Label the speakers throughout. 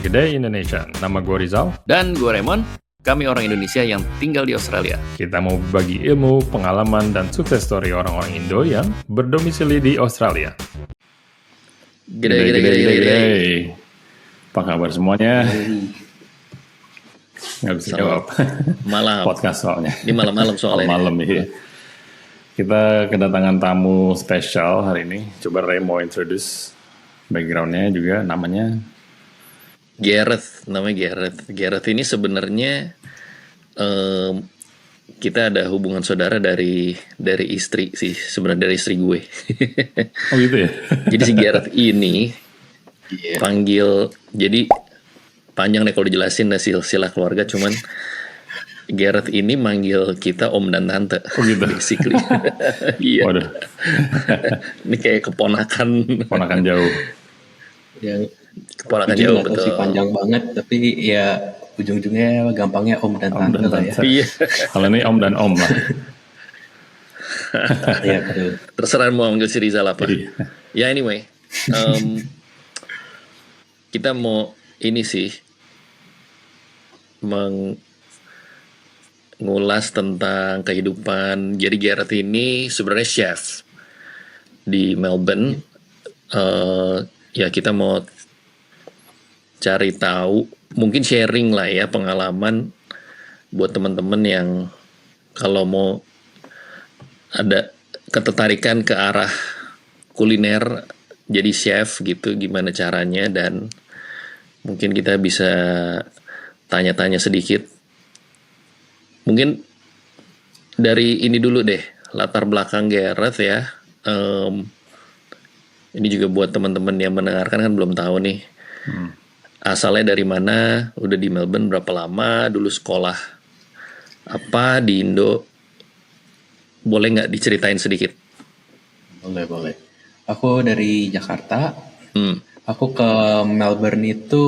Speaker 1: Gede Indonesia. Nama gue Rizal.
Speaker 2: Dan gue Raymond, kami orang Indonesia yang tinggal di Australia.
Speaker 1: Kita mau berbagi ilmu, pengalaman, dan sukses story orang-orang Indo yang berdomisili di Australia. Gede. Apa kabar semuanya? Nggak bisa jawab.
Speaker 2: Malam.
Speaker 1: Podcast soalnya.
Speaker 2: Ini malam-malam soalnya.
Speaker 1: Malam, iya. Kita kedatangan tamu spesial hari ini. Coba Ray mau introduce background-nya juga, namanya
Speaker 2: Gareth, namanya Gareth ini sebenarnya kita ada hubungan saudara dari istri sih, sebenarnya dari istri gue.
Speaker 1: Oh gitu ya?
Speaker 2: Jadi si Gareth ini panggil, jadi panjang deh kalau dijelasin dah silsilah keluarga, cuman Gareth ini manggil kita om dan tante.
Speaker 1: Oh gitu?
Speaker 2: Basically. Iya.
Speaker 1: Waduh.
Speaker 2: Ini kayak keponakan
Speaker 1: jauh.
Speaker 2: Yang keponakan jauh, betul.
Speaker 3: Sih panjang banget, tapi ya ujung-ujungnya gampangnya om dan tante lah ya.
Speaker 2: Iya.
Speaker 1: Kalau ini om dan om lah.
Speaker 3: Iya betul.
Speaker 2: Terserah mau manggil si Rizal apa.
Speaker 1: Iya.
Speaker 2: Ya anyway, kita mau ini sih mengulas tentang kehidupan. Jadi Gareth ini sebenarnya chef di Melbourne. Ya kita mau cari tahu, mungkin sharing lah ya pengalaman buat teman-teman yang kalau mau ada ketertarikan ke arah kuliner jadi chef gitu, gimana caranya, dan mungkin kita bisa tanya-tanya sedikit. Mungkin dari ini dulu deh, latar belakang Gareth ya. Ini juga buat teman-teman yang mendengarkan kan belum tahu nih. Asalnya dari mana, udah di Melbourne berapa lama, dulu sekolah apa di Indo. Boleh nggak diceritain sedikit?
Speaker 3: Boleh. Aku dari Jakarta. Aku ke Melbourne itu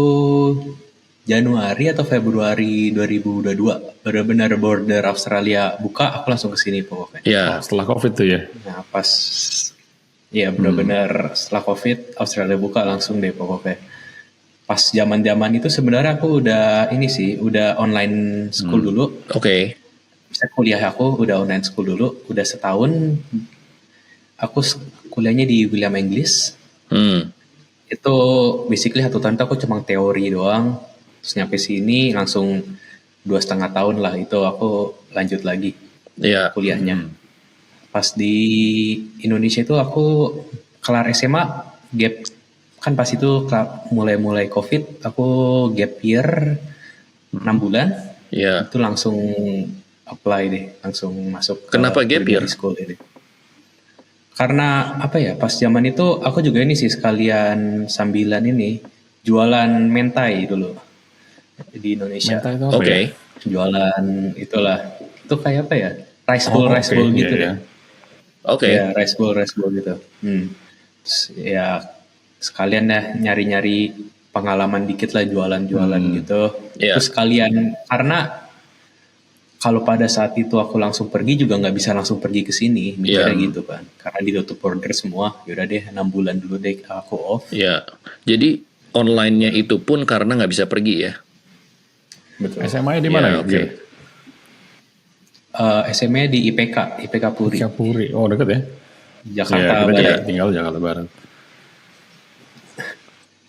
Speaker 3: Januari atau Februari 2022. Benar-benar border Australia buka, aku langsung ke sini pokoknya.
Speaker 2: Ya.
Speaker 1: Setelah COVID tuh ya?
Speaker 3: Nah pas, ya benar-benar setelah COVID Australia buka langsung deh pokoknya. Pas zaman-zaman itu sebenarnya aku udah online school dulu.
Speaker 2: Oke.
Speaker 3: Saya kuliah aku udah online school dulu, udah setahun. Aku kuliahnya di William English. Itu basically 1 tahun itu aku cuma teori doang. Terus nyampe sini langsung 2,5 tahun lah itu aku lanjut lagi kuliahnya. Pas di Indonesia itu aku kelar SMA gap, kan pas itu mulai COVID, aku gap year 6 bulan.
Speaker 2: Iya.
Speaker 3: Itu langsung apply deh, langsung masuk.
Speaker 2: Kenapa gap year?
Speaker 3: School ini. Karena apa ya, pas zaman itu aku juga ini sih sekalian sambilan ini jualan mentai dulu di Indonesia.
Speaker 1: Mentai itu apa
Speaker 2: Oke.
Speaker 1: ya?
Speaker 3: Jualan itulah, itu kayak apa ya, rice bowl gitu
Speaker 1: iya,
Speaker 3: ya.
Speaker 2: Oke.
Speaker 3: Ya rice bowl gitu. Terus, ya sekalian ya nyari-nyari pengalaman dikit lah jualan-jualan gitu.
Speaker 2: Iya.
Speaker 3: Terus sekalian, karena kalau pada saat itu aku langsung pergi juga nggak bisa langsung pergi ke sini, mikirnya gitu kan. Karena ditutup border semua, yaudah deh 6 bulan dulu deh aku off.
Speaker 2: Iya. Jadi online-nya itu pun karena nggak bisa pergi ya.
Speaker 3: Betul.
Speaker 1: SMA-nya di mana?
Speaker 2: Ya, oke.
Speaker 3: SMA di IPK Puri.
Speaker 1: Puri. Oh deket ya?
Speaker 3: Jakarta
Speaker 1: kita
Speaker 3: Barat.
Speaker 1: juga tinggal Jakarta Barat.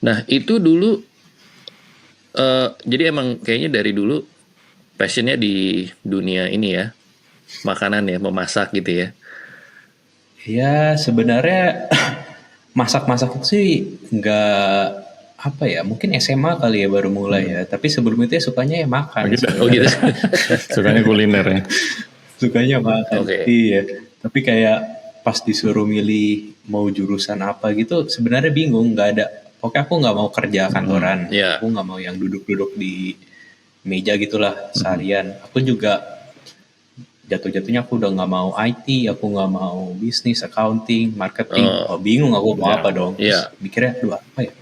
Speaker 2: Nah itu dulu, jadi emang kayaknya dari dulu passionnya di dunia ini ya, makanan ya, memasak gitu ya.
Speaker 3: Ya sebenarnya masak-masak itu sih nggak apa ya, mungkin SMA kali ya baru mulai ya. Tapi sebelum itu ya sukanya ya makan.
Speaker 2: Oh gitu.
Speaker 1: Sukanya kuliner ya?
Speaker 3: Sukanya makan.
Speaker 2: Oke.
Speaker 3: Iya. Tapi kayak pas disuruh milih mau jurusan apa gitu, sebenarnya bingung, nggak ada. Pokoknya aku nggak mau kerja kantoran.
Speaker 2: Iya.
Speaker 3: Aku nggak mau yang duduk-duduk di meja gitulah seharian. Aku juga jatuh-jatuhnya aku udah nggak mau IT, aku nggak mau bisnis, accounting, marketing. Bingung aku mau apa dong.
Speaker 2: Iya.
Speaker 3: Terus mikirnya, aduh apa ya?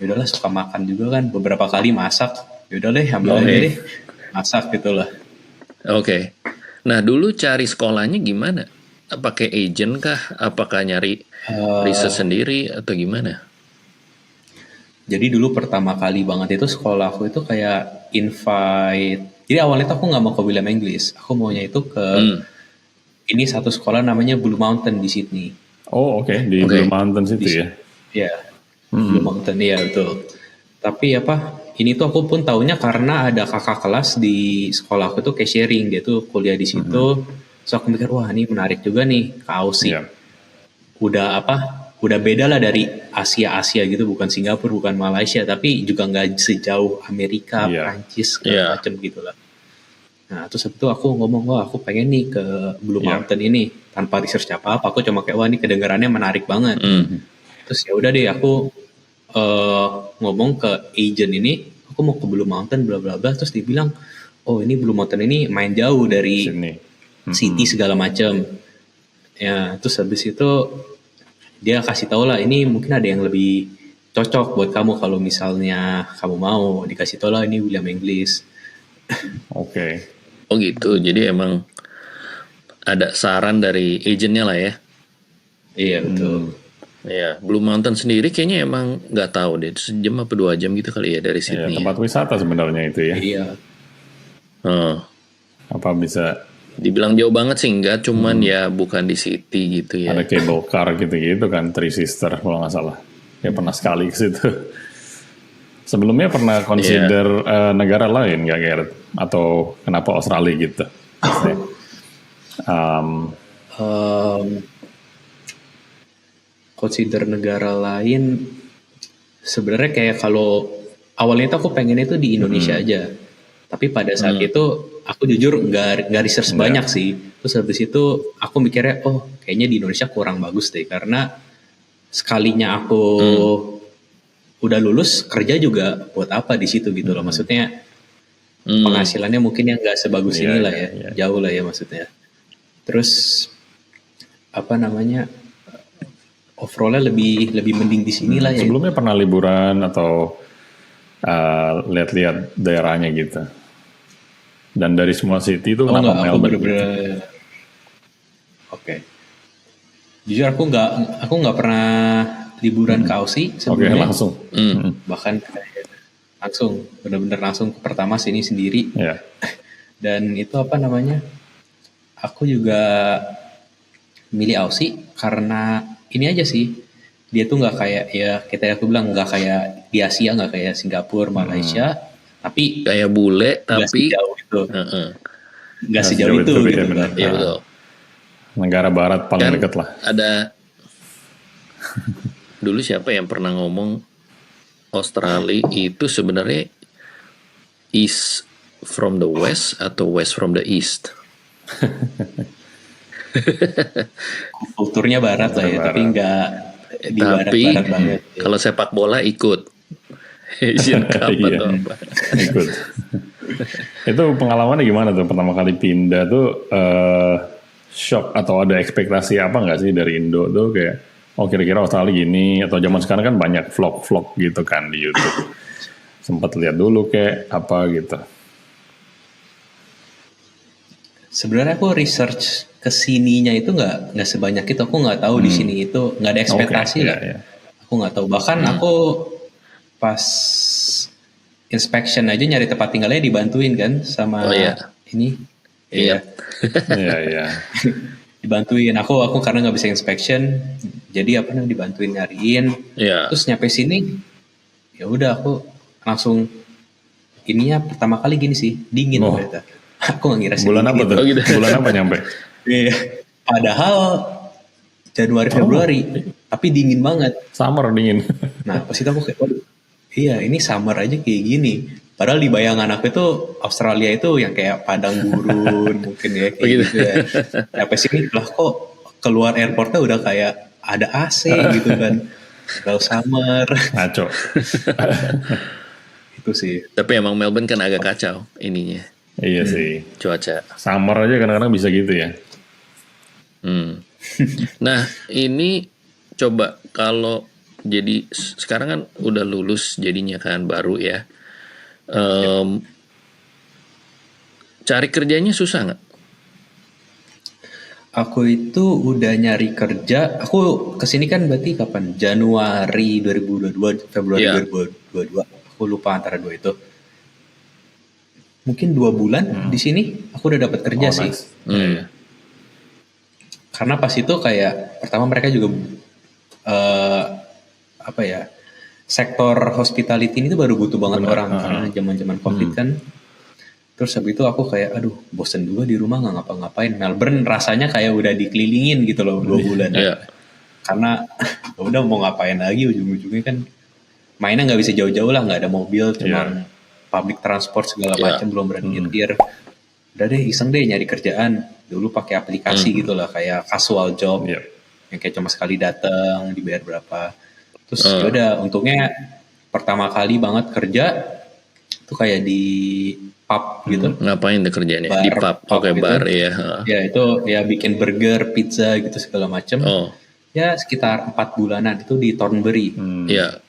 Speaker 3: Yaudahlah, suka makan juga kan, beberapa kali masak. Yaudah deh, ambil aja deh, masak gitulah.
Speaker 2: Oke. Nah dulu cari sekolahnya gimana? Pakai agent kah? Apakah nyari riset sendiri atau gimana?
Speaker 3: Jadi dulu pertama kali banget itu sekolah aku itu kayak invite. Jadi awalnya tuh aku nggak mau ke William English. Aku maunya itu ke ini satu sekolah namanya Blue Mountain di Sydney.
Speaker 1: Oh oke, di
Speaker 2: Oke.
Speaker 1: Blue Mountains
Speaker 3: Di
Speaker 1: itu ya.
Speaker 3: Ya, Blue Mountain ya betul. Tapi apa? Ini tuh aku pun taunya karena ada kakak kelas di sekolah aku tuh kayak sharing, dia tuh kuliah di situ. So aku mikir wah ini menarik juga nih ke Aussie.
Speaker 1: Iya.
Speaker 3: Udah apa? Udah beda lah dari Asia gitu, bukan Singapura, bukan Malaysia, tapi juga nggak sejauh Amerika,
Speaker 1: Iya.
Speaker 3: Prancis
Speaker 2: Iya.
Speaker 3: segala macem gitu lah. Nah terus habis itu aku ngomong wah aku pengen nih ke Blue
Speaker 1: Iya.
Speaker 3: Mountain ini tanpa research apa-apa, aku cuma kayak wah ini kedengarannya menarik banget. Terus ya udah deh aku ngomong ke agent ini, aku mau ke Blue Mountain bla bla bla, terus dia bilang oh ini Blue Mountain ini main jauh dari
Speaker 1: Sydney.
Speaker 3: city segala macam. Ya terus habis itu dia kasih tau lah ini mungkin ada yang lebih cocok buat kamu kalau misalnya kamu mau, dikasih tau lah ini William English.
Speaker 1: Oke.
Speaker 2: Oh gitu. Jadi emang ada saran dari agentnya lah ya.
Speaker 3: Iya betul.
Speaker 2: Iya, Blue Mountain sendiri kayaknya emang nggak tahu deh, sejam apa 2 jam gitu kali ya dari
Speaker 1: Iya,
Speaker 2: Sydney.
Speaker 1: tempat wisata sebenarnya itu ya.
Speaker 3: Iya.
Speaker 2: Oh,
Speaker 1: Apa bisa
Speaker 2: dibilang jauh banget sih enggak, cuman ya bukan di city gitu ya.
Speaker 1: ada cable car gitu-gitu kan, Three Sister kalau nggak salah. Ya pernah sekali ke situ. Sebelumnya pernah consider negara lain nggak Garrett? Atau kenapa Australia gitu? Maksudnya,
Speaker 3: Consider negara lain sebenarnya kayak kalau awalnya itu aku pengen itu di Indonesia aja, tapi pada saat itu aku jujur nggak research banyak sih. Terus habis itu aku mikirnya oh kayaknya di Indonesia kurang bagus deh, karena sekalinya aku udah lulus kerja juga buat apa di situ gitu loh, maksudnya penghasilannya mungkin yang nggak sebagus
Speaker 1: Iya,
Speaker 3: inilah
Speaker 1: iya,
Speaker 3: ya,
Speaker 1: iya.
Speaker 3: jauh lah ya maksudnya. Terus apa namanya, overallnya lebih mending di sini lah ya.
Speaker 1: sebelumnya pernah liburan atau lihat-lihat daerahnya gitu. Dan dari semua city itu
Speaker 3: Oh
Speaker 1: kenapa
Speaker 3: enggak, aku
Speaker 1: Melbourne? Gitu?
Speaker 3: bener-bener oke. Jujur aku nggak pernah liburan ke Aussie
Speaker 1: Oke,
Speaker 3: sebelumnya.
Speaker 1: langsung.
Speaker 3: Bahkan kayak langsung bener-bener langsung ke pertama sini sendiri.
Speaker 1: Ya.
Speaker 3: Dan itu apa namanya? Aku juga milih Aussie karena ini aja sih. Dia tuh nggak kayak ya kita aku bilang nggak kayak di Asia, nggak kayak Singapura, Malaysia, tapi
Speaker 2: Kayak bule
Speaker 3: nggak
Speaker 2: tapi
Speaker 3: sejauh itu,
Speaker 2: Heeh.
Speaker 3: nggak sejauh itu
Speaker 1: beda,
Speaker 3: gitu
Speaker 1: benar.
Speaker 3: kan.
Speaker 2: Iya betul.
Speaker 1: Negara barat paling
Speaker 2: Kan
Speaker 1: dekat lah.
Speaker 2: ada dulu siapa yang pernah ngomong Australia itu sebenarnya east from the west atau west from the east.
Speaker 3: Kulturnya barat lah ya,
Speaker 1: Barat.
Speaker 3: tapi nggak di
Speaker 2: Tapi
Speaker 3: barat-barat banget. Ya.
Speaker 2: kalau sepak bola ikut Asian Cup
Speaker 1: Iya.
Speaker 2: atau apa.
Speaker 1: Ikut. Itu pengalamannya gimana tuh pertama kali pindah tuh shock atau ada ekspektasi apa nggak sih dari Indo tuh kayak oh kira-kira Australia gini atau zaman sekarang kan banyak vlog-vlog gitu kan di YouTube. Sempat lihat dulu kayak apa gitu.
Speaker 3: Sebenarnya aku research kesininya itu nggak sebanyak itu, aku nggak tahu di sini itu nggak ada ekspektasi
Speaker 1: Oke,
Speaker 3: lah.
Speaker 1: iya, iya.
Speaker 3: Aku nggak tahu. Bahkan aku pas inspection aja nyari tempat tinggalnya dibantuin kan sama
Speaker 2: Oh, iya.
Speaker 3: ini.
Speaker 2: Iya.
Speaker 1: Iya, iya.
Speaker 3: Dibantuin aku karena nggak bisa inspection, jadi apa namanya dibantuin nyariin.
Speaker 2: Iya.
Speaker 3: Terus nyampe sini ya udah aku langsung ininya pertama kali gini sih dingin
Speaker 1: Oh.
Speaker 3: ternyata. Aku nggak ngira sih
Speaker 1: Bulan apa
Speaker 3: dingin.
Speaker 1: tuh?
Speaker 2: Oh, gitu.
Speaker 1: Bulan apa nyampe?
Speaker 3: Iya. Padahal Januari Februari tapi dingin banget.
Speaker 1: Summer dingin.
Speaker 3: Nah pas itu aku kayak waduh, iya ini summer aja kayak gini. Padahal di bayangan aku itu Australia itu yang kayak padang gurun mungkin ya kayak
Speaker 2: Begitu.
Speaker 3: gitu ya. Sampai sini lah kok keluar airportnya udah kayak ada AC gitu kan. Kalau summer
Speaker 1: Ngaco.
Speaker 3: itu sih.
Speaker 2: Tapi emang Melbourne kan agak kacau ininya
Speaker 1: Iya sih.
Speaker 2: cuaca.
Speaker 1: Summer aja kadang-kadang bisa gitu ya.
Speaker 2: Nah ini coba kalau jadi sekarang kan udah lulus jadinya kan baru ya. Cari kerjanya susah nggak?
Speaker 3: Aku itu udah nyari kerja. Aku kesini kan berarti kapan? Januari 2022, Februari
Speaker 2: Ya.
Speaker 3: 2022. Aku lupa antara dua itu. Mungkin 2 bulan di sini aku udah dapat kerja
Speaker 1: Oh
Speaker 3: sih.
Speaker 1: nice. Iya, iya.
Speaker 3: Karena pas itu kayak pertama mereka juga eh apa ya? Sektor hospitality ini tuh baru butuh banget
Speaker 1: Benar,
Speaker 3: orang karena zaman-zaman Covid kan. Terus habis itu aku kayak aduh bosen juga di rumah nggak ngapa-ngapain. Melbourne rasanya kayak udah dikelilingin gitu loh 2 bulan.
Speaker 2: Iya.
Speaker 3: Karena udah mau ngapain lagi ujung-ujungnya kan mainnya nggak bisa jauh-jauh lah, nggak ada mobil, cuman public transport segala
Speaker 2: Iya.
Speaker 3: macam, belum berani nyetir. Udah deh iseng deh nyari kerjaan. Dulu pakai aplikasi gitu lah kayak casual job
Speaker 1: Iya.
Speaker 3: yang kayak cuma sekali datang dibayar berapa. Terus yaudah untungnya pertama kali banget kerja tuh kayak di pub gitu.
Speaker 2: Ngapain tuh kerjanya?
Speaker 3: Bar,
Speaker 2: Di pub.
Speaker 3: pub
Speaker 2: Oke,
Speaker 3: gitu.
Speaker 2: bar ya.
Speaker 3: Ya itu ya bikin burger, pizza gitu segala macam.
Speaker 2: Oh,
Speaker 3: Ya sekitar 4 bulanan itu di Thornbury.
Speaker 2: iya.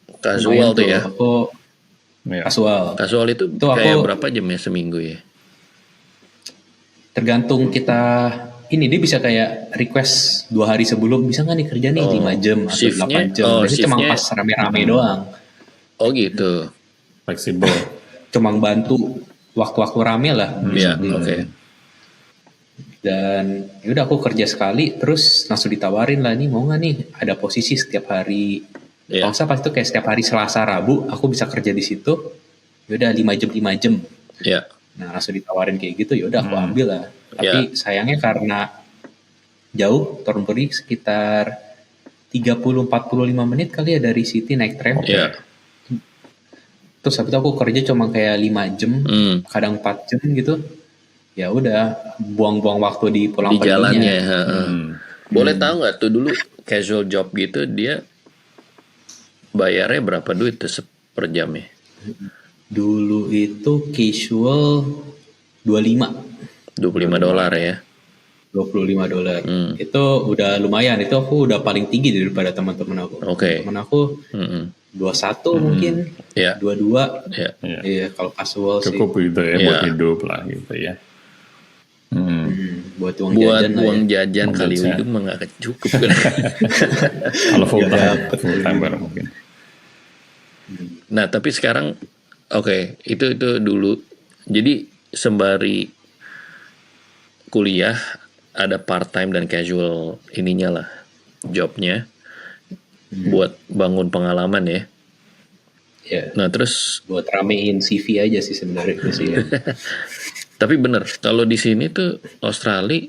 Speaker 3: Lumayan
Speaker 2: Casual tuh ya.
Speaker 3: Aku
Speaker 1: Iya.
Speaker 3: kasual.
Speaker 2: Casual itu
Speaker 3: Tuh aku-
Speaker 2: kayak berapa jam ya seminggu ya?
Speaker 3: Tergantung kita ini dia bisa kayak request 2 hari sebelum bisa nggak nih kerja nih 5 jam atau
Speaker 2: Shiftnya-
Speaker 3: 8 jam. Biasanya cuma
Speaker 2: shiftnya-
Speaker 3: pas rame-rame doang.
Speaker 2: Oh gitu.
Speaker 1: Fleksibel.
Speaker 3: Cuma bantu waktu-waktu rame lah.
Speaker 2: Iya,
Speaker 3: basically.
Speaker 2: oke.
Speaker 3: Dan yaudah aku kerja sekali terus langsung ditawarin lah nih mau nggak nih ada posisi setiap hari.
Speaker 2: Iya.
Speaker 3: Kalau nggak pas itu kayak setiap hari Selasa Rabu aku bisa kerja di situ. Yaudah 5 jam.
Speaker 2: Iya.
Speaker 3: Nah langsung ditawarin kayak gitu yaudah aku ambil lah. Tapi sayangnya karena jauh Thornbury sekitar 30-45 menit kali ya dari City naik tram.
Speaker 2: Iya.
Speaker 3: Terus habis itu aku kerja cuma kayak 5 jam, kadang 4 jam gitu. Ya udah buang-buang waktu di pulang
Speaker 2: Di jalannya.
Speaker 3: perginya.
Speaker 2: heeh. Boleh tahu nggak tuh dulu casual job gitu dia bayarnya berapa duit tuh per jamnya?
Speaker 3: Dulu itu casual 25
Speaker 2: $25 ya.
Speaker 3: $25. Itu udah lumayan, itu aku udah paling tinggi daripada teman-teman aku.
Speaker 2: Oke.
Speaker 3: Teman aku
Speaker 2: Mm-mm.
Speaker 3: 21 mungkin,
Speaker 2: Iya.
Speaker 3: 22.
Speaker 2: Iya.
Speaker 1: Iya.
Speaker 3: Iya, kalau casual sih.
Speaker 1: Cukup gitu ya
Speaker 2: Iya.
Speaker 1: buat hidup lah gitu ya.
Speaker 3: Buat uang
Speaker 2: Buat
Speaker 3: jajan lah
Speaker 2: uang
Speaker 3: ya.
Speaker 2: jajan kali
Speaker 1: jajan.
Speaker 2: hidup mah nggak cukup kan.
Speaker 1: Kalau full time baru mungkin.
Speaker 2: Nah tapi sekarang oke, itu dulu. Jadi sembari kuliah ada part time dan casual ininya lah jobnya buat bangun pengalaman ya.
Speaker 3: Ya,
Speaker 2: Nah terus
Speaker 3: buat ramein CV aja sih sebenarnya itu sih. Ya.
Speaker 2: tapi bener kalau di sini tuh Australia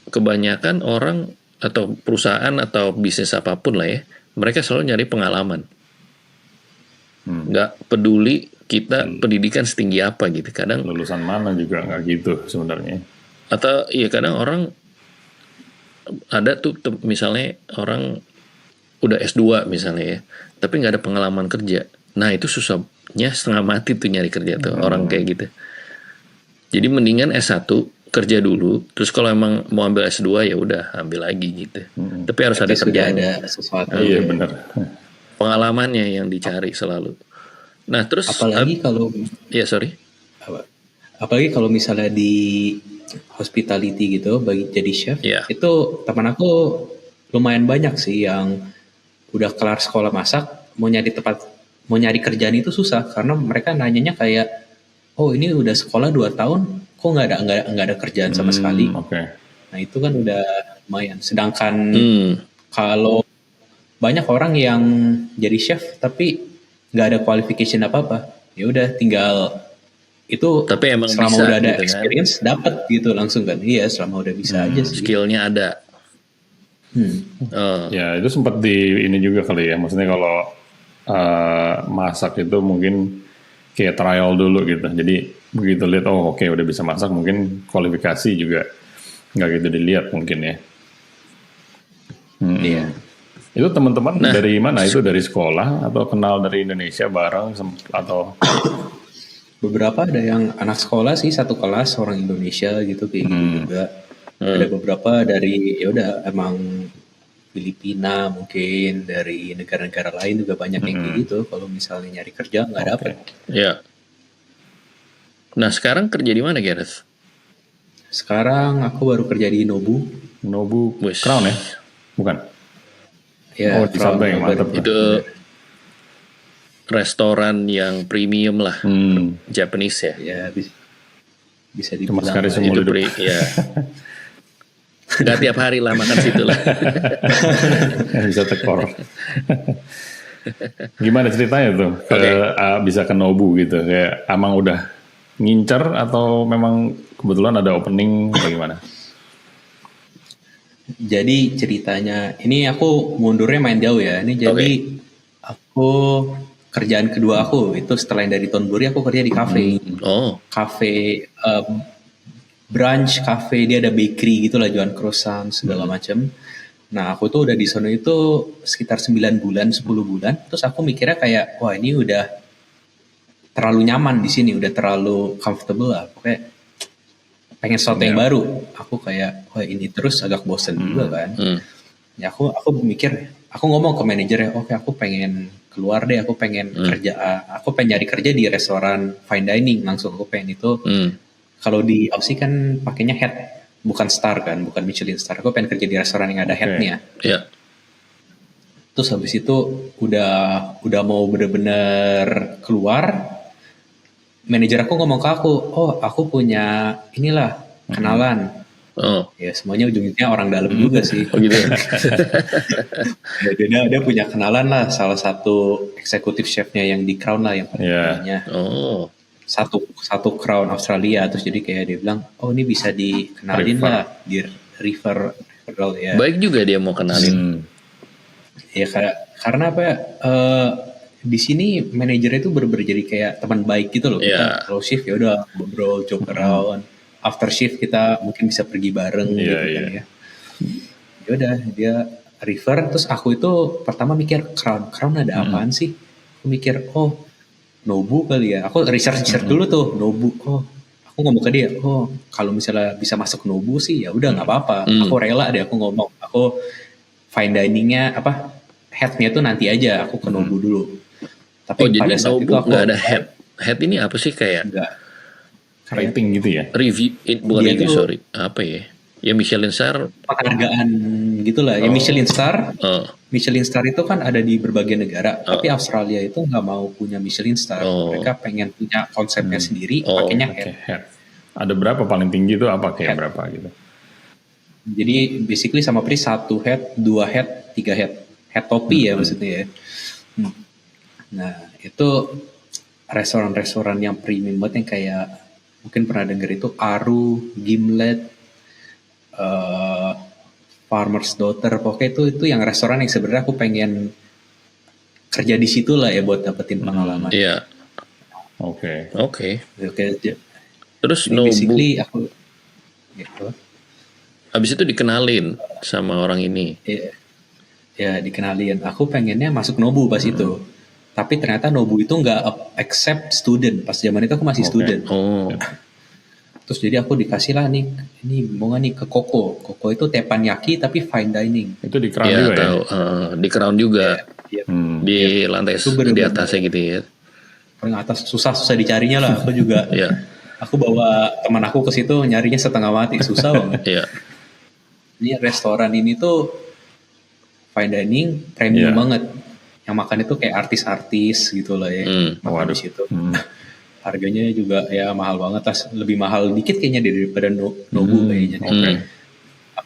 Speaker 2: kebanyakan orang atau perusahaan atau bisnis apapun lah ya, mereka selalu nyari pengalaman. Nggak peduli kita pendidikan setinggi apa gitu. Kadang
Speaker 1: Lulusan mana juga nggak gitu sebenarnya.
Speaker 2: atau ya kadang orang ada tuh misalnya orang udah S2 misalnya ya, tapi nggak ada pengalaman kerja. Nah itu susahnya setengah mati tuh nyari kerja tuh orang kayak gitu. Jadi mendingan S1 kerja dulu, terus kalau emang mau ambil S2 ya udah ambil lagi gitu. Tapi harus ada
Speaker 3: Tapi sudah
Speaker 2: kerjaan.
Speaker 3: ada sesuatu.
Speaker 1: Iya benar.
Speaker 2: Pengalamannya yang dicari selalu. Nah terus
Speaker 3: Apalagi kalau
Speaker 2: ya sorry.
Speaker 3: apalagi kalau misalnya di hospitality gitu bagi jadi chef,
Speaker 2: Iya.
Speaker 3: itu teman aku lumayan banyak sih yang udah kelar sekolah masak mau nyari kerjaan itu susah karena mereka nanyanya kayak oh ini udah sekolah 2 tahun kok nggak ada kerjaan sama sekali.
Speaker 1: Oke.
Speaker 3: Nah itu kan udah lumayan. Sedangkan
Speaker 2: Hmm.
Speaker 3: kalau banyak orang yang jadi chef tapi nggak ada qualification apa-apa, ya udah tinggal itu.
Speaker 2: Tapi emang
Speaker 3: selama
Speaker 2: bisa
Speaker 3: udah ada
Speaker 2: gitu kan.
Speaker 3: experience dapat gitu langsung kan. Iya selama udah bisa aja sih.
Speaker 2: Skillnya ada. Oh,
Speaker 1: Ya itu sempat di ini juga kali ya. Maksudnya kalau masak itu mungkin kayak trial dulu gitu. Jadi begitu lihat oh oke udah bisa masak mungkin kualifikasi juga nggak gitu dilihat mungkin ya.
Speaker 3: Iya.
Speaker 1: Itu teman-teman dari mana? Itu dari sekolah atau kenal dari Indonesia bareng atau
Speaker 3: Beberapa ada yang anak sekolah sih satu kelas orang Indonesia gitu kayak gitu juga. Ada beberapa dari ya udah emang Filipina mungkin dari negara-negara lain juga banyak yang kayak gitu. Kalau misalnya nyari kerja nggak dapet.
Speaker 2: ya. Nah sekarang kerja di mana Gareth?
Speaker 3: Sekarang aku baru kerja di Nobu.
Speaker 1: Nobu
Speaker 2: Wis.
Speaker 1: Crown ya? Bukan?
Speaker 3: Ya,
Speaker 1: Oh, di
Speaker 3: from
Speaker 1: Sabang,
Speaker 3: Melbourne.
Speaker 1: mantap.
Speaker 2: Itu restoran yang premium lah, Japanese ya.
Speaker 3: Ya bisa
Speaker 1: Cuma
Speaker 3: dibilang
Speaker 1: sekali
Speaker 3: lah.
Speaker 1: seumur hidup.
Speaker 2: Ya. Gak tiap hari lah makan situ lah.
Speaker 1: Bisa tekor. Gimana ceritanya tuh bisa ke Nobu gitu? Kayak emang udah ngincer atau memang kebetulan ada opening atau gimana?
Speaker 3: Jadi ceritanya, ini aku mundurnya main jauh ya. Ini jadi aku kerjaan kedua aku itu setelah yang dari Tonburi aku kerja di cafe. Cafe brunch cafe, dia ada bakery gitu lah, jualan croissant segala macam. Nah aku tuh udah di sana itu sekitar 9 bulan, 10 bulan. Terus aku mikirnya kayak, wah ini udah terlalu nyaman di sini, udah terlalu comfortable lah. Pokoknya pengen sesuatu yang baru. Aku kayak, wah ini terus agak bosen juga kan. Ya aku mikir, aku ngomong ke manajernya, oke aku pengen keluar deh, aku pengen aku pengen nyari kerja di restoran fine dining langsung. Aku pengen itu. Kalau di Aussie kan pakainya head, bukan star kan, bukan Michelin star. Aku pengen kerja di restoran yang ada headnya. Terus habis itu udah mau bener-bener keluar, manajer aku ngomong ke aku, oh aku punya inilah kenalan. Ya semuanya ujungnya orang dalam juga sih.
Speaker 2: Gitu.
Speaker 3: Dia punya kenalan lah, salah satu eksekutif chefnya yang di Crown lah yang paling satu Crown Australia. Terus jadi kayak dia bilang, oh ini bisa dikenalin lah di referral ya.
Speaker 2: Baik juga dia mau kenalin.
Speaker 3: Ya karena apa ya, di sini manajernya itu bener-bener jadi kayak teman baik gitu loh. Kita kalau shift ya udah ngobrol, joke around. After shift kita mungkin bisa pergi bareng gitu kan ya. Ya udah dia refer, terus aku itu pertama mikir Crown ada apaan sih? Aku mikir Nobu kali ya. Aku research dulu tuh Nobu. Aku ngomong ke dia, kalau misalnya bisa masuk Nobu sih ya udah nggak apa-apa. Aku rela deh, aku ngomong. Aku fine diningnya headnya tuh nanti aja, aku ke Nobu dulu. Tapi pada
Speaker 2: jadi
Speaker 3: saat
Speaker 2: Nobu
Speaker 3: itu aku
Speaker 2: nggak ada head. Head ini apa sih kayak?
Speaker 3: Enggak.
Speaker 1: Rating gitu ya?
Speaker 2: Review, bukan review sorry. Apa ya? Ya Michelin Star.
Speaker 3: Penghargaan gitulah. Ya Michelin Star. Michelin Star itu kan ada di berbagai negara. Tapi Australia itu nggak mau punya Michelin Star. Mereka pengen punya konsepnya sendiri. Pakainya head.
Speaker 1: Ada berapa paling tinggi itu apa kayak berapa gitu?
Speaker 3: Jadi basically sama Pri 1 head, 2 head, 3 head. Head topi ya maksudnya ya. Nah itu restoran-restoran yang premium banget yang kayak mungkin pernah denger itu Aru, Gimlet, Farmer's Daughter. Pokoknya itu yang restoran yang sebenarnya aku pengen kerja di situ lah ya buat dapetin pengalaman.
Speaker 2: Iya.
Speaker 1: Oke.
Speaker 2: Terus
Speaker 3: Nobu. Basically aku gitu.
Speaker 2: Habis itu dikenalin sama orang ini.
Speaker 3: Ya dikenalin. Aku pengennya masuk Nobu pas itu. Tapi ternyata Nobu itu nggak accept student. Pas zaman itu aku masih student. Terus jadi aku dikasih lah nih, ini mau nggak nih ke Koko. Koko itu teppanyaki tapi fine dining.
Speaker 1: Itu di Crown juga
Speaker 2: tahu. Di Crown juga. Di lantai di atasnya gitu ya.
Speaker 3: Paling atas susah dicarinya lah. Aku juga. Aku bawa teman aku ke situ nyarinya setengah mati, susah banget. Ini restoran ini tuh fine dining premium banget. Yang makan itu kayak artis-artis gitu lah ya. Makan di situ. Harganya juga ya mahal banget, lebih mahal dikit kayaknya daripada Nobu kayaknya.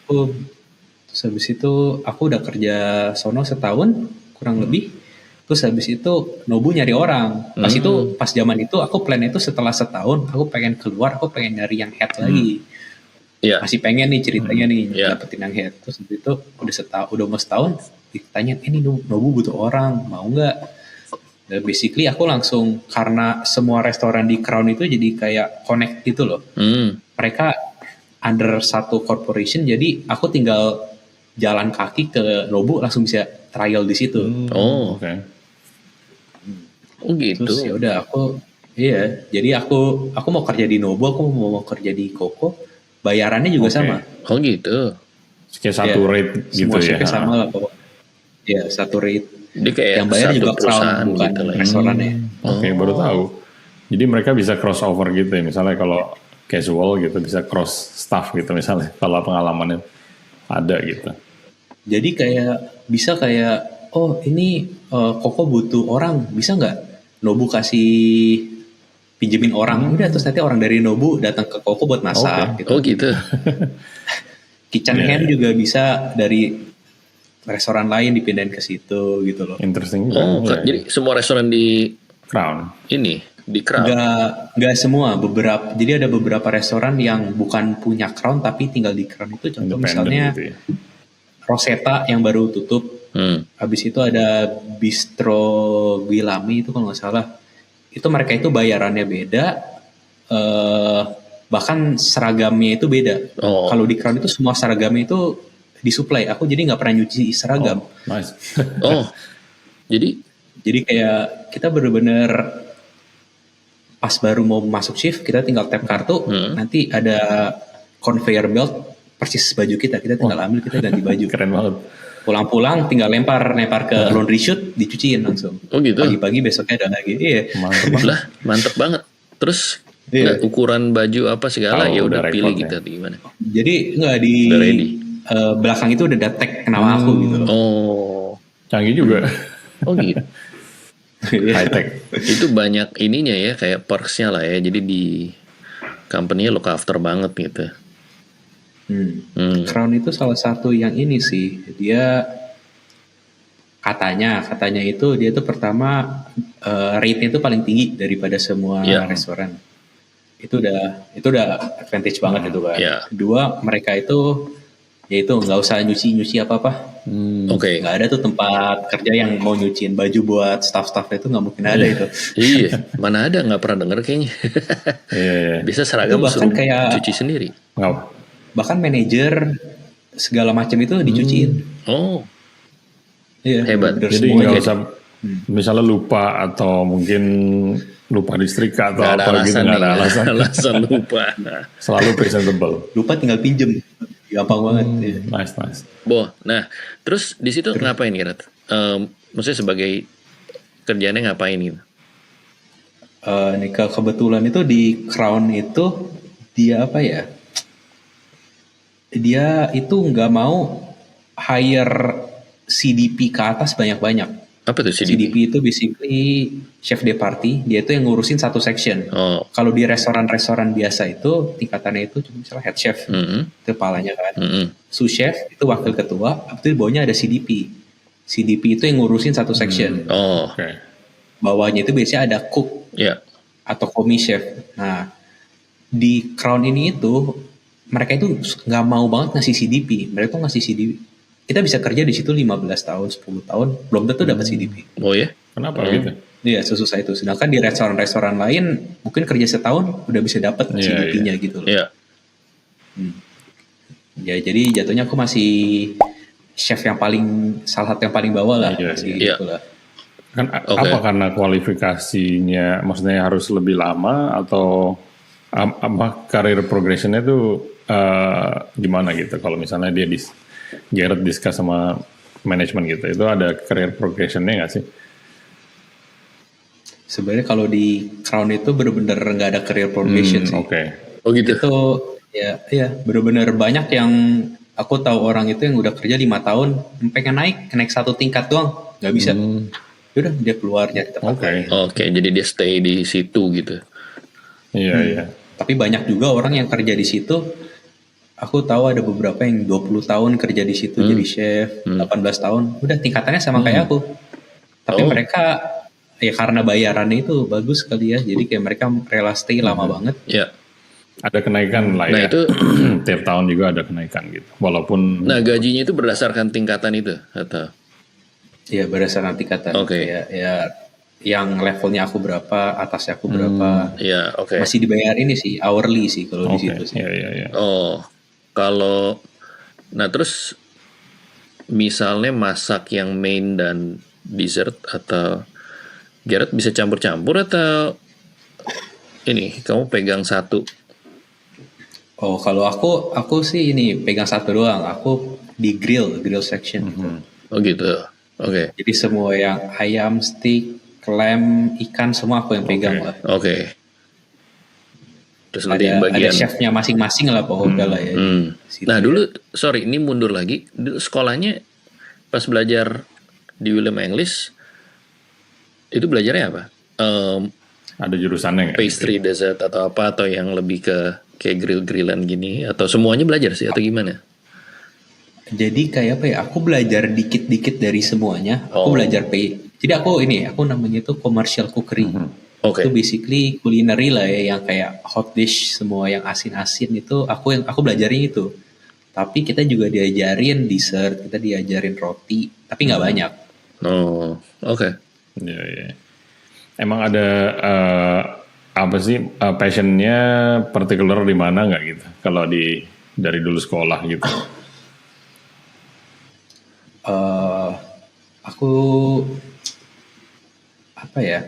Speaker 3: Terus habis itu aku udah kerja sono setahun kurang lebih. Terus habis itu Nobu nyari orang. Pas zaman itu aku plan itu setelah setahun aku pengen keluar, aku pengen nyari yang head lagi. Masih pengen nih ceritanya nih dapetin yang head. Terus habis itu udah mau setahun ditanya, ini Nobu butuh orang, mau nggak? Dan basically aku langsung, karena semua restoran di Crown itu jadi kayak connect gitu loh. Mereka under satu corporation, jadi aku tinggal jalan kaki ke Nobu langsung bisa trial di situ.
Speaker 2: Gitu.
Speaker 3: Terus ya udah jadi aku mau kerja di Nobu, aku mau kerja di Koko, bayarannya juga sama.
Speaker 2: Gitu.
Speaker 1: Kayak satu rate gitu ya.
Speaker 3: Semua sama lah pokoknya. Ya satu rate.
Speaker 2: Dia kayak
Speaker 3: yang bayar
Speaker 2: satu
Speaker 3: juga
Speaker 2: perusahaan
Speaker 3: bukan
Speaker 2: gitu lah.
Speaker 3: Restorannya.
Speaker 1: Oke, baru tahu. Jadi mereka bisa crossover gitu ya. Misalnya kalau casual gitu, bisa cross staff gitu misalnya kalau pengalamannya ada gitu.
Speaker 3: Jadi bisa kayak, oh ini Koko butuh orang, bisa nggak Nobu kasih pinjemin orang? Udah, terus nanti orang dari Nobu datang ke Koko buat masak gitu.
Speaker 2: Oh gitu.
Speaker 3: Kitchen
Speaker 1: Iya,
Speaker 3: hand
Speaker 1: iya.
Speaker 3: juga bisa dari restoran lain dipindahin ke situ gitu loh.
Speaker 1: Interesting juga.
Speaker 2: Oh,
Speaker 1: Iya,
Speaker 2: jadi
Speaker 1: iya.
Speaker 2: semua restoran di
Speaker 1: Crown.
Speaker 2: ini di Crown.
Speaker 3: Nggak semua, beberapa. Jadi ada beberapa restoran yang bukan punya Crown tapi tinggal di Crown itu. Contoh
Speaker 1: Independent
Speaker 3: misalnya
Speaker 1: gitu ya.
Speaker 3: Rosetta yang baru tutup. Habis itu ada Bistro Guilami itu kalau nggak salah. Itu mereka itu bayarannya beda. Bahkan seragamnya itu beda.
Speaker 2: Oh.
Speaker 3: Kalau di Crown itu semua seragamnya itu disuplai. Aku jadi nggak pernah nyuci seragam.
Speaker 1: Nice.
Speaker 2: Oh, jadi
Speaker 3: Jadi kayak kita bener-bener pas baru mau masuk shift kita tinggal tap kartu, nanti ada conveyor belt persis baju kita tinggal ambil, kita ganti baju.
Speaker 1: Keren banget.
Speaker 3: Pulang-pulang tinggal lempar ke laundry chute, dicuciin langsung.
Speaker 2: Oh gitu.
Speaker 3: Pagi-pagi besoknya ada lagi. Iya.
Speaker 1: Mantep banget.
Speaker 2: lah mantep banget. Terus
Speaker 3: Iya.
Speaker 2: nggak, ukuran baju apa segala
Speaker 1: Tahu,
Speaker 2: ya
Speaker 1: udah
Speaker 2: udah pilih
Speaker 1: repot
Speaker 2: gitu gimana?
Speaker 3: Jadi nggak di
Speaker 2: Udah ready.
Speaker 3: belakang itu udah ada tag nama aku gitu loh.
Speaker 2: Oh,
Speaker 1: Canggih juga.
Speaker 2: oh gitu.
Speaker 3: Iya.
Speaker 1: High tech.
Speaker 2: Itu banyak ininya ya kayak perksnya lah ya. Jadi di company look after banget gitu.
Speaker 3: Crown itu salah satu yang ini sih, dia katanya itu dia tuh pertama rate-nya itu paling tinggi daripada semua
Speaker 2: Iya.
Speaker 3: restoran. Itu udah advantage banget itu kan.
Speaker 2: Iya.
Speaker 3: Kedua, mereka itu yaitu nggak usah nyuci apa-apa.
Speaker 2: Oke.
Speaker 3: Nggak ada tuh tempat kerja yang mau nyuciin baju buat staff-staff itu, nggak mungkin ada itu.
Speaker 2: Iya, mana ada, nggak pernah denger kayaknya.
Speaker 1: Iya, iya.
Speaker 2: Bisa seragam
Speaker 3: Itu bahkan
Speaker 2: suruh
Speaker 3: kayak-
Speaker 2: cuci sendiri.
Speaker 1: Nggak.
Speaker 3: Bahkan manajer segala macam itu dicuciin.
Speaker 2: Oh,
Speaker 3: Iya,
Speaker 2: Hebat.
Speaker 3: bener-bener
Speaker 1: Jadi
Speaker 3: semua
Speaker 1: nggak
Speaker 3: gitu.
Speaker 1: usah misalnya lupa atau mungkin lupa disetrika atau
Speaker 2: nggak ada
Speaker 1: apa gitu,
Speaker 2: alasan
Speaker 1: nggak ada
Speaker 2: nih,
Speaker 1: alasan.
Speaker 2: alasan lupa.
Speaker 1: Selalu presentable.
Speaker 3: Lupa tinggal pinjem, gampang banget. Iya.
Speaker 1: Nice.
Speaker 2: Nah, terus di situ ngapain kira? Maksudnya sebagai kerjaannya ngapain gitu?
Speaker 3: Nih kebetulan itu di Crown itu dia apa ya? Dia itu nggak mau hire CDP ke atas banyak-banyak.
Speaker 2: Apa tuh CDP?
Speaker 3: CDP itu basically chef de party, dia itu yang ngurusin satu section.
Speaker 2: Oh,
Speaker 3: Kalau di restoran-restoran biasa itu tingkatannya itu cuma misalnya head chef, itu kepalanya kan. Sous chef itu wakil ketua, habis itu di bawahnya ada CDP. CDP itu yang ngurusin satu section.
Speaker 2: oh,
Speaker 1: Oke.
Speaker 3: Bawahnya itu biasanya ada cook
Speaker 2: ya,
Speaker 3: atau komi chef. Nah, di Crown ini itu mereka itu nggak mau banget ngasih CDP. Mereka tuh ngasih CDP. Kita bisa kerja di situ 15 tahun, 10 tahun, belum tentu dapat CDP.
Speaker 2: oh ya,
Speaker 1: Kenapa gitu?
Speaker 3: Iya, sesusah itu. Sedangkan di restoran-restoran lain mungkin kerja setahun udah bisa dapat
Speaker 1: Iya,
Speaker 3: CDP-nya gitu loh.
Speaker 2: ya,
Speaker 3: Ya, jadi jatuhnya aku masih chef yang salah satu yang paling bawah lah.
Speaker 1: Iya,
Speaker 3: masih
Speaker 2: iya.
Speaker 3: gitu lah.
Speaker 1: Kan
Speaker 2: Oke.
Speaker 1: apa karena kualifikasinya maksudnya harus lebih lama atau apa karir progressionnya tuh gimana gitu kalau misalnya dia Garrett discuss sama manajemen gitu, itu ada career progressionnya nggak sih?
Speaker 3: Sebenarnya kalau di Crown itu bener-bener nggak ada career progression sih.
Speaker 1: Oke.
Speaker 2: oh gitu.
Speaker 3: Itu ya bener-bener banyak yang aku tahu orang itu yang udah kerja 5 tahun pengen naik satu tingkat doang nggak bisa. Yaudah dia keluar nyari tempat
Speaker 1: Oke.
Speaker 3: lain.
Speaker 2: Oke, jadi dia stay di situ gitu.
Speaker 1: Iya.
Speaker 3: Tapi banyak juga orang yang kerja di situ. Aku tahu ada beberapa yang 20 tahun kerja di situ jadi chef, 18 tahun. Udah tingkatannya sama kayak aku. Tapi
Speaker 2: Oh.
Speaker 3: mereka ya karena bayarannya itu bagus kali ya. Jadi kayak mereka rela stay lama banget.
Speaker 2: Ya.
Speaker 1: Ada kenaikan lah
Speaker 2: Nah
Speaker 1: ya.
Speaker 2: itu,
Speaker 1: Tiap tahun juga ada kenaikan gitu. Walaupun
Speaker 2: nah gajinya itu berdasarkan tingkatan itu atau?
Speaker 3: Ya berdasarkan tingkatan.
Speaker 2: Oke.
Speaker 3: Ya yang levelnya aku berapa, atasnya aku berapa.
Speaker 2: Ya, oke.
Speaker 3: Masih dibayar ini sih hourly sih kalau di
Speaker 1: oke.
Speaker 3: situ sih.
Speaker 1: Iya.
Speaker 2: Oh, kalau nah terus misalnya masak yang main dan dessert atau Garrett bisa campur-campur atau ini kamu pegang satu?
Speaker 3: Oh kalau aku sih ini pegang satu doang. Aku di grill section.
Speaker 2: Oh gitu. Oke.
Speaker 3: Jadi semua yang ayam, steak, clam, ikan semua aku yang pegang lah.
Speaker 2: Oke. Terus nanti
Speaker 3: ada
Speaker 2: bagian
Speaker 3: chefnya masing-masing lah pokoknya lah ya. Situ
Speaker 2: Nah
Speaker 3: ya.
Speaker 2: dulu, sorry ini mundur lagi. Dulu sekolahnya pas belajar di William English itu belajarnya apa?
Speaker 1: Ada jurusannya nggak?
Speaker 2: Pastry, dessert atau apa? Atau yang lebih ke kayak grill-grillan gini? Atau semuanya belajar sih? Atau gimana?
Speaker 3: Jadi kayak apa ya? Aku belajar dikit-dikit dari semuanya. Aku
Speaker 2: Oh.
Speaker 3: belajar Jadi aku namanya itu commercial cookery.
Speaker 2: Oke.
Speaker 3: Itu basically culinary lah ya, yang kayak hot dish semua yang asin-asin itu aku belajarin itu. Tapi kita juga diajarin dessert, kita diajarin roti, tapi nggak banyak.
Speaker 2: Oh, oke.
Speaker 1: Iya, iya. Emang ada apa sih passionnya particular di mana nggak gitu? Kalau dari dulu sekolah gitu.
Speaker 3: Aku apa ya?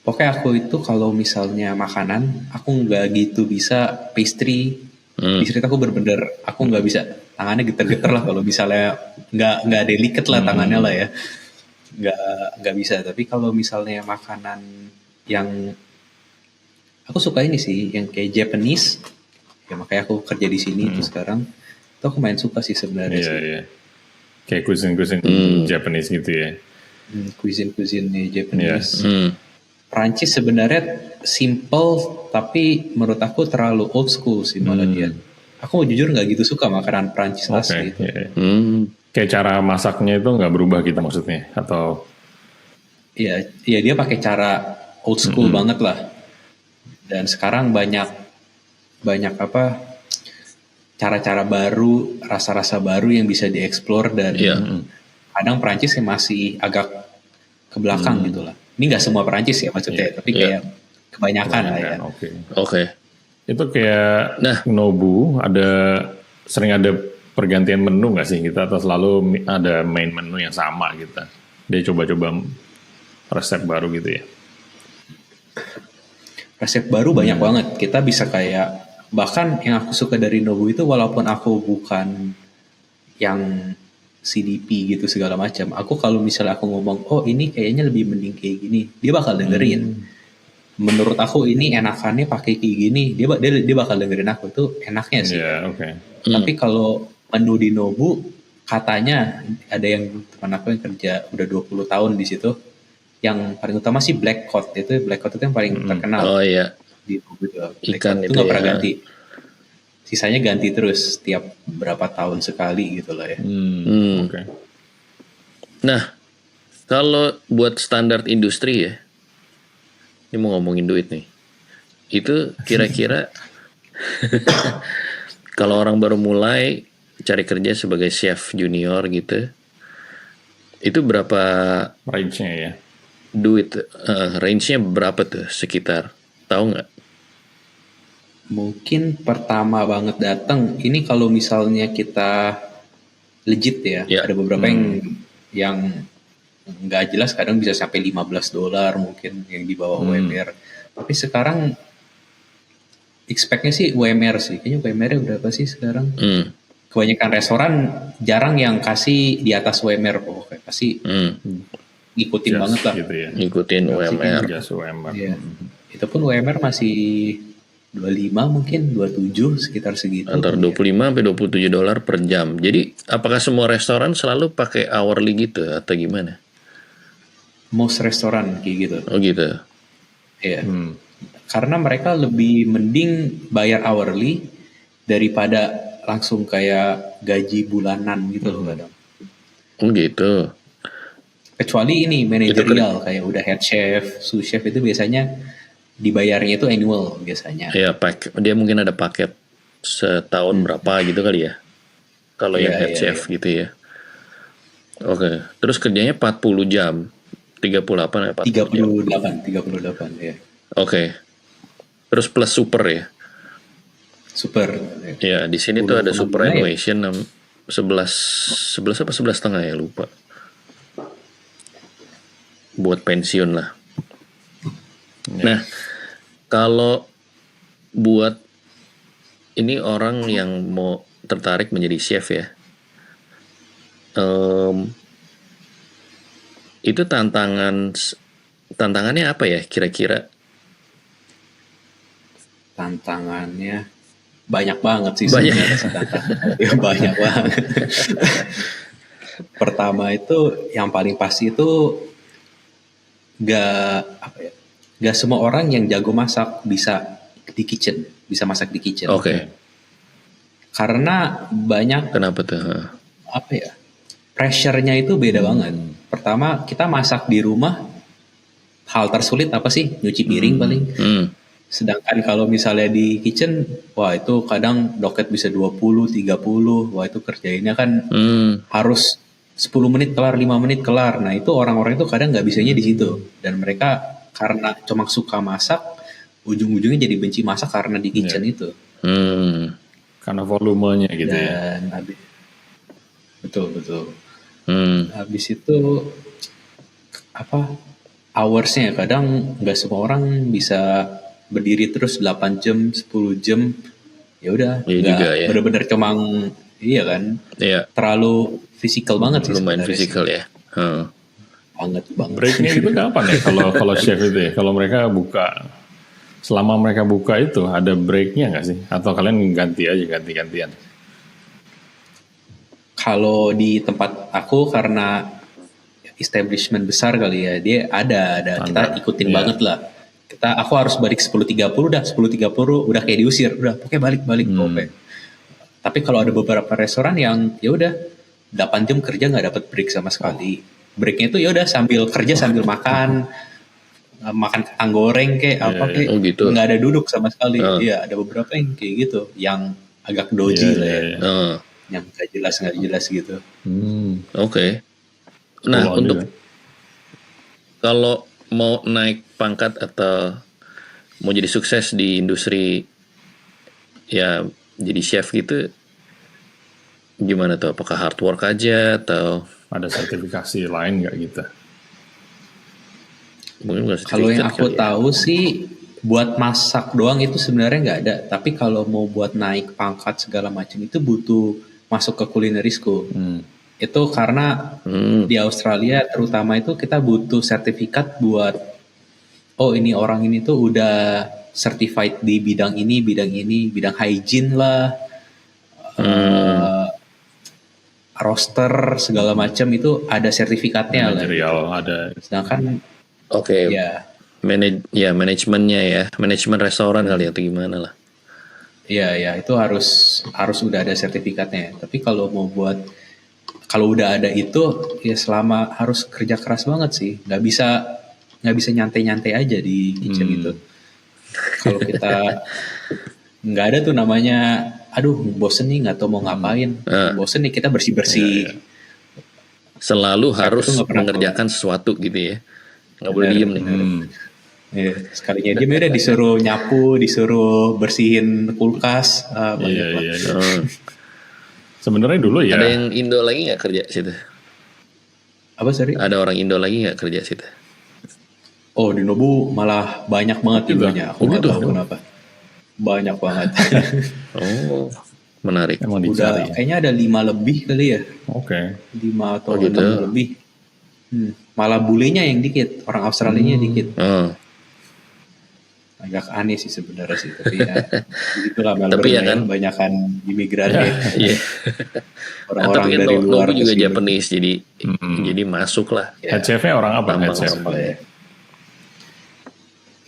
Speaker 3: Pokoknya aku itu kalau misalnya makanan, aku nggak gitu bisa pastry. Pastry itu aku bener-bener, aku nggak bisa, tangannya geter-geter lah kalau misalnya nggak delicate lah tangannya lah ya. Nggak bisa. Tapi kalau misalnya makanan yang aku suka ini sih, yang kayak Japanese, ya makanya aku kerja di sini tuh sekarang. Itu aku main suka sih sebenarnya
Speaker 1: Iya,
Speaker 3: sih.
Speaker 1: iya. Kayak cuisine Japanese gitu ya.
Speaker 3: Cuisine Japanese.
Speaker 2: Hmm.
Speaker 3: Prancis sebenarnya simple, tapi menurut aku terlalu old school sih malah dia. Aku jujur nggak gitu suka makanan Prancis
Speaker 1: Oke,
Speaker 3: asli itu.
Speaker 1: iya, iya. Kayak cara masaknya itu nggak berubah gitu maksudnya? Atau
Speaker 3: Iya, iya dia pakai cara old school banget lah. Dan sekarang banyak apa cara-cara baru, rasa-rasa baru yang bisa dieksplor dan
Speaker 2: Iya.
Speaker 3: kadang Prancis yang masih agak ke belakang gitu lah. Ini nggak semua Prancis ya maksudnya, tapi kayak kebanyakan lah ya.
Speaker 1: oke.
Speaker 2: Oke.
Speaker 1: Itu kayak
Speaker 2: Nah.
Speaker 1: Nobu sering ada pergantian menu nggak sih kita, atau selalu ada main menu yang sama gitu? Dia coba-coba resep baru gitu ya?
Speaker 3: Resep baru banyak banget. Kita bisa kayak, bahkan yang aku suka dari Nobu itu walaupun aku bukan yang CDP gitu segala macam, aku kalau misalnya aku ngomong, oh ini kayaknya lebih mending kayak gini, dia bakal dengerin. Menurut aku ini enakannya pakai kayak gini, dia bakal dengerin aku, itu enaknya sih.
Speaker 1: Iya, oke.
Speaker 3: Tapi kalau menu di Nobu, katanya ada yang teman aku yang kerja udah 20 tahun di situ, yang paling utama sih black cod itu yang paling terkenal
Speaker 2: Oh iya.
Speaker 3: di Nobu itu.
Speaker 2: Ikan
Speaker 3: Black cod itu
Speaker 2: itu
Speaker 3: nggak pernah
Speaker 2: ya.
Speaker 3: ganti. Sisanya ganti terus tiap berapa tahun sekali gitu lah ya.
Speaker 1: Oke.
Speaker 2: Nah, kalau buat standar industri ya, ini mau ngomongin duit nih. Itu kira-kira kalau orang baru mulai cari kerja sebagai chef junior gitu, itu berapa
Speaker 1: Range-nya ya.
Speaker 2: duit? Range-nya berapa tuh sekitar? Tahu nggak?
Speaker 3: Mungkin pertama banget datang ini kalau misalnya kita legit ya,
Speaker 2: Ya.
Speaker 3: ada beberapa yang nggak jelas, kadang bisa sampai $15 mungkin yang di bawah UMR. Tapi sekarang expect-nya sih UMR sih. Kayaknya UMR-nya berapa sih sekarang? Kebanyakan restoran jarang yang kasih di atas UMR, pokoknya pasti ngikutin
Speaker 1: Just
Speaker 3: banget lah.
Speaker 1: gitu ya.
Speaker 2: Ngikutin UMR.
Speaker 1: Just UMR.
Speaker 3: Iya. Itu pun UMR masih 25 mungkin 27 sekitar segitu.
Speaker 2: Antara 25 sampai $27 per jam. Jadi apakah semua restoran selalu pakai hourly gitu atau gimana?
Speaker 3: Most restoran kayak gitu.
Speaker 2: Oh gitu.
Speaker 3: Iya. Karena mereka lebih mending bayar hourly daripada langsung kayak gaji bulanan gitu loh kadang.
Speaker 2: Oh gitu.
Speaker 3: Kecuali ini manajerial kayak udah head chef, sous chef itu biasanya dibayarnya itu annual biasanya.
Speaker 2: Ya dia mungkin ada paket setahun berapa gitu kali ya. Kalau yang head chef gitu ya. Oke. Terus kerjanya 40 jam. 38 ya
Speaker 3: 38 ya.
Speaker 2: Oke. Terus plus super ya.
Speaker 3: Super.
Speaker 2: Ya, di sini tuh ada superannuation 11 apa 11,5 ya, lupa. Buat pensiun lah. Nah, kalau buat ini orang yang mau tertarik menjadi chef ya, itu tantangannya apa ya kira-kira?
Speaker 3: Tantangannya banyak banget sih
Speaker 2: Banyak.
Speaker 3: sebenarnya sih tantangannya. Ya, banyak banget. Pertama itu yang paling pasti itu gak apa ya, gak semua orang yang jago masak bisa di kitchen, bisa masak di kitchen.
Speaker 2: Oke.
Speaker 3: Karena banyak
Speaker 2: Kenapa tuh?
Speaker 3: apa ya, pressure-nya itu beda banget. Pertama kita masak di rumah, hal tersulit apa sih? Nyuci piring paling.
Speaker 2: Hmm.
Speaker 3: Sedangkan kalau misalnya di kitchen, wah itu kadang doket bisa 20, 30. Wah itu kerjainnya kan
Speaker 2: Hmm.
Speaker 3: harus 10 menit kelar, 5 menit kelar. Nah itu orang-orang itu kadang nggak bisanya di situ. Dan mereka karena cuma suka masak, ujung-ujungnya jadi benci masak karena di kitchen itu.
Speaker 2: Hmm.
Speaker 1: Karena volumenya gitu ya.
Speaker 3: Dan habis, betul.
Speaker 2: Hmm.
Speaker 3: Habis itu apa, hoursnya kadang nggak semua orang bisa berdiri terus 8 jam, 10 jam. Ya udah,
Speaker 2: Iya
Speaker 3: nggak
Speaker 2: juga ya.
Speaker 3: bener-bener cuma, iya kan,
Speaker 2: Iya.
Speaker 3: terlalu fisikal banget sih
Speaker 2: Lumayan
Speaker 3: sebenarnya.
Speaker 2: fisikal ya.
Speaker 3: Banget.
Speaker 1: Breaknya itu kapan ya kalau chef itu ya? Kalau mereka buka, selama mereka buka itu ada breaknya nggak sih? Atau kalian ganti-gantian?
Speaker 3: Kalau di tempat aku karena establishment besar kali ya, dia ada kita ikutin
Speaker 1: Iya.
Speaker 3: banget lah. Aku harus balik 10.30, udah 10.30 udah kayak diusir, udah oke balik oke. Tapi kalau ada beberapa restoran yang ya udah 8 jam kerja nggak dapat break sama sekali. Breaknya itu ya udah sambil kerja sambil makan kentang goreng kayak apa kayak,
Speaker 2: Oh, gitu.
Speaker 3: nggak ada duduk sama sekali. Iya, ada beberapa yang kayak gitu, yang agak doji lah ya, yang nggak jelas gitu.
Speaker 2: Oke. Nah,
Speaker 1: Follow on
Speaker 2: untuk
Speaker 1: juga.
Speaker 2: kalau mau naik pangkat atau mau jadi sukses di industri ya jadi chef gitu, gimana tuh? Apakah hard work aja atau
Speaker 1: Ada sertifikasi lain nggak gitu?
Speaker 2: mungkin bukan
Speaker 3: Kalau yang
Speaker 2: sertifikat
Speaker 3: aku
Speaker 2: kali ya?
Speaker 3: tahu sih buat masak doang itu sebenarnya nggak ada. Tapi kalau mau buat naik pangkat segala macam itu butuh masuk ke culinary school. Itu karena di Australia terutama itu kita butuh sertifikat buat, oh ini orang ini tuh udah certified di bidang ini, bidang hygiene lah, roster segala macam itu ada sertifikatnya lah.
Speaker 1: Manajerial ada.
Speaker 3: Sedangkan
Speaker 2: Oke.
Speaker 3: ya
Speaker 2: Manajemennya ya, manajemen restoran kali atau gimana lah.
Speaker 3: ya itu harus udah ada sertifikatnya. Tapi kalau udah ada itu ya selama harus kerja keras banget sih. Nggak bisa nyantai-nyantai aja di kitchen itu. Kalau kita nggak ada tuh namanya, aduh bosen nih nggak tahu mau ngapain. Bosen nih kita bersih-bersih.
Speaker 2: Selalu harus
Speaker 3: itu nggak pernah
Speaker 2: mengerjakan sesuatu gitu ya. Nggak boleh diem nih.
Speaker 3: Ya, sekalinya dia udah disuruh nyapu, disuruh bersihin kulkas, banyak lah.
Speaker 1: Iya. Sebenarnya dulu ya.
Speaker 2: Ada yang Indo lagi nggak kerja situ?
Speaker 3: Apa sorry?
Speaker 2: Ada orang Indo lagi nggak kerja situ?
Speaker 3: Oh di Nobu malah banyak banget Indonya. Aku nggak tahu kenapa. Banyak banget.
Speaker 2: Oh, menarik.
Speaker 1: Emang
Speaker 3: Udah
Speaker 1: dicari.
Speaker 3: kayaknya ada 5 lebih kali ya.
Speaker 1: Oke.
Speaker 3: 5 atau
Speaker 2: gitu.
Speaker 3: 6 lebih. Malah bulenya yang dikit, orang Australianya dikit. Agak aneh sih sebenarnya sih, tapi ya begitulah Melbourne.
Speaker 2: Tapi ya kan,
Speaker 3: banyakan imigran ya.
Speaker 2: Iya.
Speaker 3: Orang-orang
Speaker 2: Tapi kan
Speaker 3: dari luar
Speaker 2: Nobu juga
Speaker 3: kesini.
Speaker 2: Japanese, jadi masuk lah.
Speaker 1: Head chef-nya orang apa? Head chef.
Speaker 3: Ya.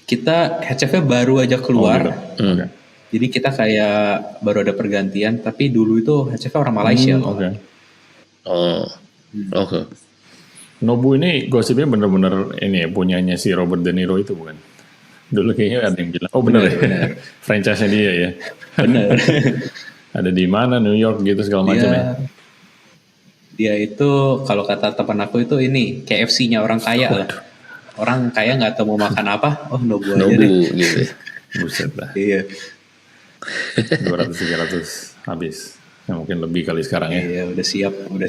Speaker 3: Kita head chef-nya baru aja keluar.
Speaker 1: Oke.
Speaker 3: Jadi kita kayak baru ada pergantian, tapi dulu itu head chef-nya orang Malaysia.
Speaker 1: Oke.
Speaker 2: Oke.
Speaker 1: Nobu ini gosipnya bener-bener ini ya, punyanya si Robert De Niro itu bukan? Dulu kayaknya ada yang bilang, oh bener ya, franchise-nya dia ya.
Speaker 3: Bener.
Speaker 1: Ada di mana, New York gitu segala macam ya.
Speaker 3: Dia itu kalau kata teman aku itu ini KFC-nya orang kaya lah. Orang kaya nggak tahu mau makan apa, oh Nobu aja deh.
Speaker 2: Nobu gitu.
Speaker 1: Buset lah.
Speaker 3: Iya.
Speaker 1: 200-300 habis. Ya, mungkin lebih kali sekarang ya.
Speaker 3: Iya, udah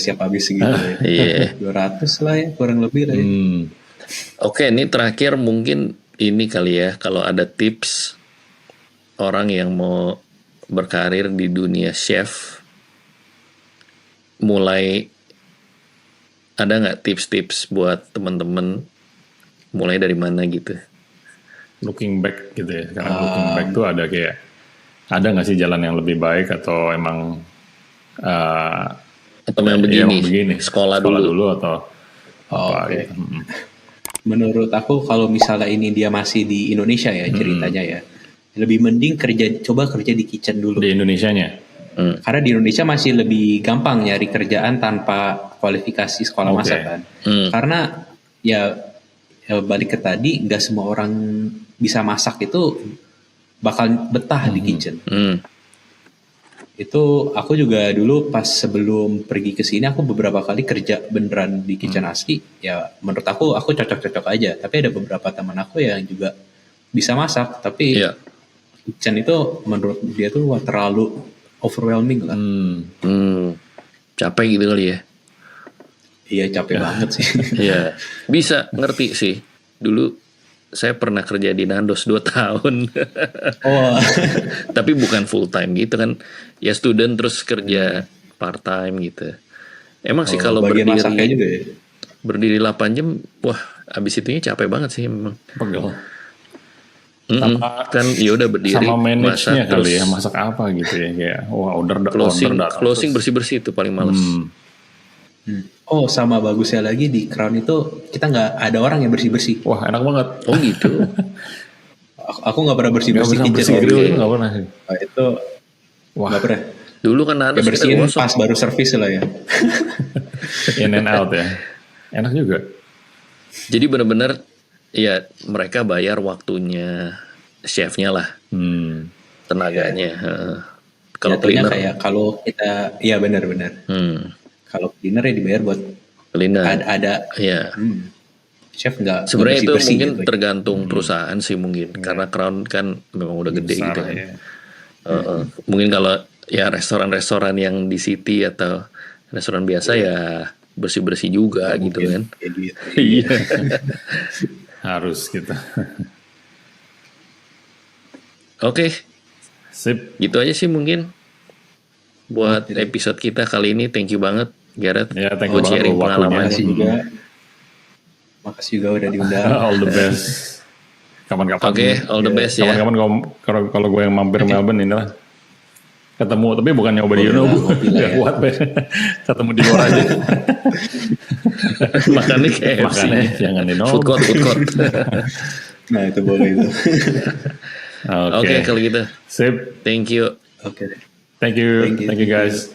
Speaker 3: siap habis segitu ya.
Speaker 2: Iya.
Speaker 3: 200 lah ya, kurang lebih lah ya.
Speaker 2: Oke, ini terakhir mungkin ini kali ya, kalau ada tips orang yang mau berkarir di dunia chef, mulai ada nggak tips-tips buat teman-teman mulai dari mana gitu?
Speaker 1: looking back gitu ya. Sekarang looking back tuh ada nggak sih jalan yang lebih baik atau emang
Speaker 2: Atau yang
Speaker 1: ya emang
Speaker 2: begini, sekolah dulu.
Speaker 1: atau apa
Speaker 3: Oke.
Speaker 1: gitu.
Speaker 3: Menurut aku kalau misalnya ini dia masih di Indonesia ya ceritanya ya, lebih mending coba kerja di kitchen dulu.
Speaker 1: Di Indonesianya.
Speaker 3: Karena di Indonesia masih lebih gampang nyari kerjaan tanpa kualifikasi sekolah
Speaker 1: Oke.
Speaker 3: masak kan. Karena ya balik ke tadi, nggak semua orang bisa masak itu bakal betah di kitchen. Itu aku juga dulu pas sebelum pergi ke sini aku beberapa kali kerja beneran di kitchen asli. Ya menurut aku cocok-cocok aja. Tapi ada beberapa teman aku yang juga bisa masak, tapi
Speaker 2: Iya.
Speaker 3: kitchen itu menurut dia tuh wah, terlalu overwhelming lah.
Speaker 2: Capek gitu kali ya.
Speaker 3: Iya capek banget sih.
Speaker 2: Iya, bisa ngerti sih. Dulu saya pernah kerja di Nandos 2 tahun.
Speaker 3: Oh,
Speaker 2: Tapi bukan full time gitu kan. Ya student terus kerja part time gitu. Emang sih kalau
Speaker 3: bagian masaknya juga ya.
Speaker 2: berdiri 8 jam, wah abis itunya capek banget sih memang.
Speaker 1: Pegel.
Speaker 2: Kan ya udah berdiri,
Speaker 1: Sama manage-nya
Speaker 2: masak,
Speaker 1: kali
Speaker 2: terus
Speaker 1: ya, masak apa gitu ya. Kayak order
Speaker 2: closing
Speaker 1: datang.
Speaker 2: bersih-bersih itu paling males.
Speaker 3: Oh sama bagusnya lagi di Crown itu kita nggak ada orang yang bersih-bersih.
Speaker 1: Wah enak banget.
Speaker 2: Oh gitu.
Speaker 3: Aku nggak pena
Speaker 1: Gak
Speaker 3: bersih-bersih
Speaker 1: pernah
Speaker 3: kitchen.
Speaker 1: bersih grill
Speaker 2: Oke.
Speaker 1: itu gak pernah sih.
Speaker 3: Itu
Speaker 1: Wah,
Speaker 3: nggak pernah.
Speaker 2: Dulu kan
Speaker 3: Ya
Speaker 2: Nandos kita
Speaker 3: bersihin
Speaker 2: gosok.
Speaker 3: pas baru servis lah ya.
Speaker 1: in and out ya. Enak juga.
Speaker 2: Jadi benar-benar ya mereka bayar waktunya chefnya lah, tenaganya. Kalau
Speaker 3: Jatuhnya
Speaker 2: cleaner,
Speaker 3: kayak kalau kita, iya benar-benar. Kalau cleaner ya dibayar buat
Speaker 2: cleaner.
Speaker 3: ada
Speaker 2: Ya.
Speaker 3: chef nggak
Speaker 2: Sebenarnya itu
Speaker 3: bersih-bersih
Speaker 2: mungkin
Speaker 3: gitu.
Speaker 2: tergantung perusahaan sih mungkin, karena Crown kan memang udah gede
Speaker 1: Besar
Speaker 2: gitu kan.
Speaker 1: ya.
Speaker 2: Mungkin kalau ya restoran-restoran yang di city atau restoran biasa ya bersih-bersih juga gitu kan.
Speaker 3: Kayak gitu.
Speaker 2: Iya.
Speaker 1: Harus gitu.
Speaker 2: Oke,
Speaker 1: Sip.
Speaker 2: gitu aja sih mungkin buat episode kita kali ini. Thank you banget Gareth
Speaker 1: Ya, thank you
Speaker 2: buat
Speaker 1: banget
Speaker 2: sharing
Speaker 1: buat waktunya.
Speaker 2: pengalamannya.
Speaker 3: Makasih juga udah diundang.
Speaker 1: All the best. Kapan-kapan.
Speaker 2: Oke, all the best ya.
Speaker 1: Kapan-kapan kalau gue yang mampir Melbourne ini lah. Ketemu, tapi bukan nyoba di
Speaker 3: Boleh lah,
Speaker 1: Uno.
Speaker 3: ngopi lah
Speaker 1: Gak
Speaker 3: ya.
Speaker 1: kuat, Be. Ketemu di luar aja.
Speaker 2: Makannya KFC.
Speaker 1: Makanya jangan di
Speaker 2: Food court.
Speaker 3: Nah itu boleh itu.
Speaker 2: Oke, kalau gitu.
Speaker 1: Sip.
Speaker 2: Thank you.
Speaker 3: Oke.
Speaker 1: Thank you.
Speaker 3: Thank you.
Speaker 1: Thank you guys.